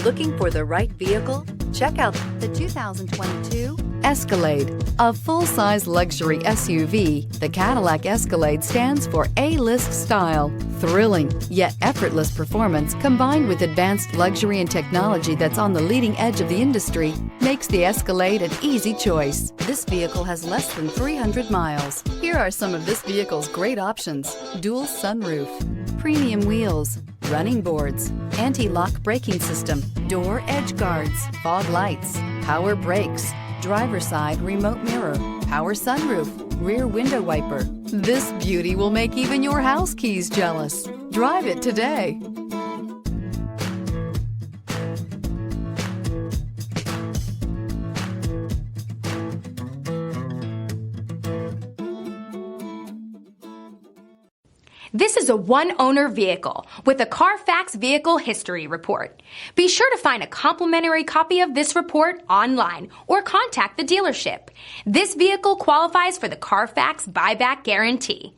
Looking for the right vehicle? Check out the 2022 Escalade. A full-size luxury SUV, the Cadillac Escalade stands for A-list style. Thrilling, yet effortless performance combined with advanced luxury and technology that's on the leading edge of the industry makes the Escalade an easy choice. This vehicle has less than 300 miles. Here are some of this vehicle's great options: dual sunroof, premium wheels, running boards, anti-lock braking system, door edge guards, fog lights, power brakes, driver's side remote mirror, power sunroof, rear window wiper. This beauty will make even your house keys jealous. Drive it today. This is a one-owner vehicle with a Carfax Vehicle History Report. Be sure to find a complimentary copy of this report online or contact the dealership. This vehicle qualifies for the Carfax Buyback Guarantee.